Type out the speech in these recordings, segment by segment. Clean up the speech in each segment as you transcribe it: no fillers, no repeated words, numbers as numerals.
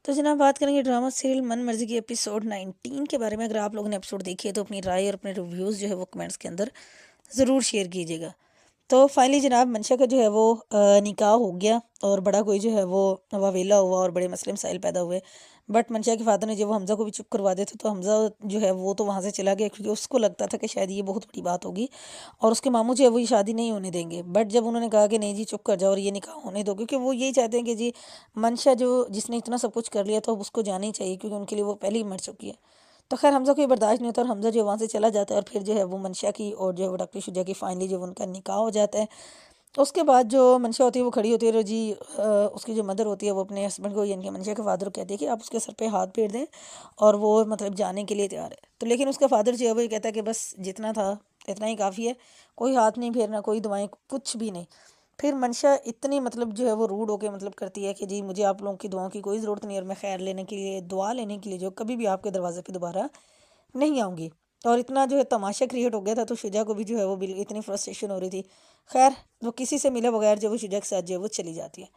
तो जनाब बात करेंगे ड्रामा सीरियल मन मर्जी की एपिसोड 19 के बारे में। अगर आप लोगों ने एपिसोड देखी है तो अपनी राय और अपने रिव्यूज़ जो है वो कमेंट्स के अंदर ज़रूर शेयर कीजिएगा। तो फाइनली जनाब मंशा का जो है वो निकाह हो गया और बड़ा कोई जो है वो वावेला हुआ और बड़े मसले मसाइल पैदा हुए। बट मंशा के फादर ने जब वो हमज़ा को भी चुप करवा देते तो हमज़ा जो है वो तो वहाँ से चला गया क्योंकि उसको लगता था कि शायद ये बहुत बड़ी बात होगी और उसके मामू जो है वो ये शादी नहीं होने देंगे। बट जब उन्होंने कहा कि नहीं जी चुप कर जाओ और ये निकाह होने दो, क्योंकि वो यही चाहते हैं कि जी मंशा जो जिसने इतना सब कुछ कर लिया तो अब उसको जाना ही चाहिए क्योंकि उनके लिए वो पहले ही मर चुकी है। तो खैर हमज़ा को ये बर्दाश्त नहीं होता और हमज़ा जो वहाँ से चला जाता है और फिर जो है वो मंशा की और जो है वो डॉक्टर शुजा की फाइनली जो उनका निकाह हो जाता है। उसके बाद जो मंशा होती है वो खड़ी होती है और जी उसकी जो मदर होती है वो अपने हस्बैंड को यानी कि मंशा के फादर को कहती है कि आप उसके सर पे हाथ फेर दें और वो मतलब जाने के लिए तैयार है। तो लेकिन उसका फादर जो है वो ये कहता है कि बस जितना था इतना ही काफ़ी है, कोई हाथ नहीं फेरना, कोई दुआएं, कुछ भी नहीं। फिर मंशा इतनी मतलब जो है वो रूड होके मतलब करती है कि जी मुझे आप लोगों की दुआओं की कोई ज़रूरत नहीं और मैं खैर लेने के लिए दुआ लेने के लिए जो कभी भी आपके दरवाजे पे दोबारा नहीं आऊँगी। और इतना जो है तमाशा क्रिएट हो गया था तो शुजा को भी जो है वो बिल इतनी फ्रस्ट्रेशन हो रही थी। खैर वो किसी से मिले बगैर जो वो शुजा के साथ जो है वो चली जाती है।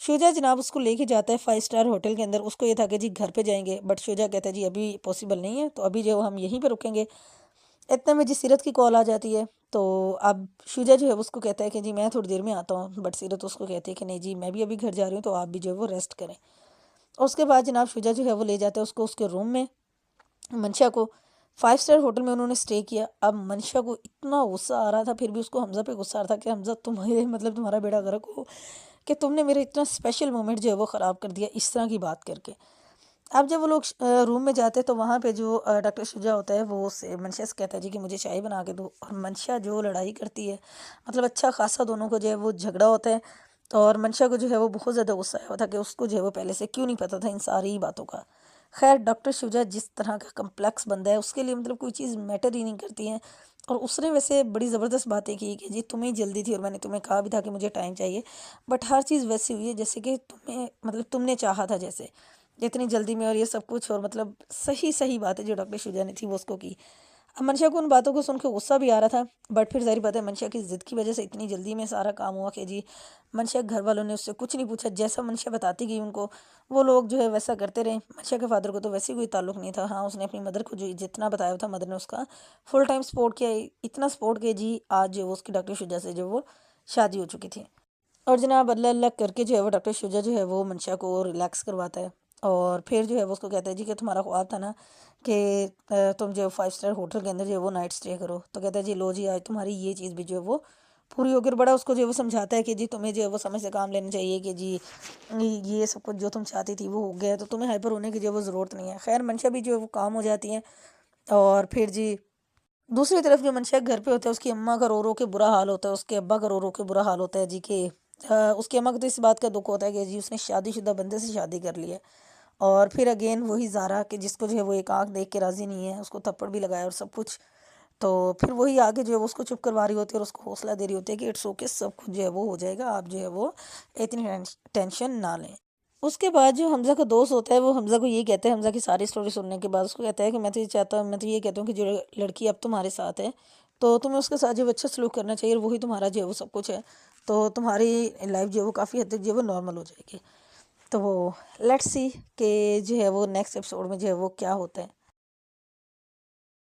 शुजा जनाब उसको लेके जाता है 5 स्टार होटल के अंदर। उसको ये था कि जी घर पे जाएंगे, बट शुजा कहता है जी अभी पॉसिबल नहीं है, तो अभी जो है हम यहीं पे रुकेंगे। इतने में जी सीरत की कॉल आ जाती है। तो अब शुजा जो है उसको कहता है कि जी मैं थोड़ी देर में आता हूँ, बट सीरत उसको कहती है कि नहीं जी मैं भी अभी घर जा रही हूँ तो आप भी जो है वो रेस्ट करें। और उसके बाद जनाब शुजा जो है वो ले जाता है उसको उसके रूम में। मंशा को 5 स्टार होटल में उन्होंने स्टे किया। अब मंशा को इतना गुस्सा आ रहा था, फिर भी उसको हमज़ा पे गुस्सा आ रहा था कि हमज़ा तुम्हारे मतलब तुम्हारा बेड़ा गर्क हो कि तुमने मेरे इतना स्पेशल मोमेंट जो है वो ख़राब कर दिया इस तरह की बात करके। अब जब वो लोग रूम में जाते हैं तो वहाँ पे जो डॉक्टर शुजा होता है वो उससे मंशा से कहता है जी कि मुझे चाय बना के दो। और मंशा जो लड़ाई करती है, मतलब अच्छा खासा दोनों को जो है वो झगड़ा होता है। और मंशा को जो है वो बहुत ज़्यादा गुस्सा आया हुआ था कि उसको जो है वो पहले से क्यों नहीं पता था इन सारी बातों का। खैर डॉक्टर शुजा जिस तरह का कम्प्लेक्स बंदा है उसके लिए मतलब कोई चीज़ मैटर ही नहीं करती है। और उसने वैसे बड़ी ज़बरदस्त बातें की कि जी तुम्हें जल्दी थी और मैंने तुम्हें कहा भी था कि मुझे टाइम चाहिए, बट हर चीज़ वैसी हुई है जैसे कि तुम्हें मतलब तुमने चाहा था, जैसे इतनी जल्दी में और ये सब कुछ। और मतलब सही सही बातें जो डॉक्टर शुजा ने थी वो उसको की। अब मंशा को उन बातों को सुन के गुस्सा भी आ रहा था, बट फिर ज़ाहिर बात है मंशा की ज़िद की वजह से इतनी जल्दी में सारा काम हुआ कि जी मंशा के घर वालों ने उससे कुछ नहीं पूछा। जैसा मंशा बताती गई उनको वो लोग जो है वैसा करते रहे। मंशा के फादर को तो वैसे कोई ताल्लुक नहीं था। हाँ उसने अपनी मदर को जो जितना बताया था मदर ने उसका फुल टाइम सपोर्ट किया। इतना सपोर्ट किया जी आज जो वो उसकी डॉक्टर शुजा से जो वो शादी हो चुकी थी। और जनाब अल्लाह अल्लाह करके जो है वो डॉक्टर शुजा जो है वो मंशा को रिलैक्स करवाता है। और फिर जो है वो उसको कहता है जी कि तुम्हारा ख्वाब था ना कि तुम जो 5 स्टार होटल के अंदर जो है वो नाइट स्टे करो। तो कहता है जी लो जी आज तुम्हारी ये चीज़ भी जो है वो पूरी होकर बड़ा उसको जो है वो समझाता है कि जी तुम्हें जो है वो समय से काम लेना चाहिए कि जी ये सब कुछ जो तुम चाहती थी वो हो गया, तो तुम्हें हाइपर होने की जो है वो ज़रूरत नहीं है। खैर मंशा भी जो है वो काम हो जाती है। और फिर जी दूसरी तरफ जो मंशा के घर पे होता है उसकी अम्मा का रो रो के बुरा हाल होता है, उसके अब्बा का रो रो के बुरा हाल होता है जी कि उसकी अम्मा को तो इस बात का दुख होता है कि जी उसने शादीशुदा बंदे से शादी कर ली है। और फिर अगेन वही ज़ारा कि जिसको जो है वो एक आंख देख के राज़ी नहीं है, उसको थप्पड़ भी लगाया और सब कुछ। तो फिर वही आगे जो है वो उसको चुप करवा रही होती है और उसको हौसला दे रही होती है कि इट्स ओके, सब कुछ जो है वो हो जाएगा, आप जो है वो इतनी टेंशन ना लें। उसके बाद जो हमज़ा का दोस्त होता है वो हमज़ा को ये कहता है, हमज़ा की सारी स्टोरी सुनने के बाद उसको कहता है कि मैं तो ये कहता हूँ कि जो लड़की अब तुम्हारे साथ है तो तुम्हें उसके साथ जो अच्छा सलूक करना चाहिए और वही तुम्हारा जो है वो सब कुछ है। तो तुम्हारी लाइफ जो है वो काफ़ी हद तक जो है वो नॉर्मल हो जाएगी। तो वो लेट्स सी कि जो है वो नेक्स्ट एपिसोड में जो है वो क्या होता है।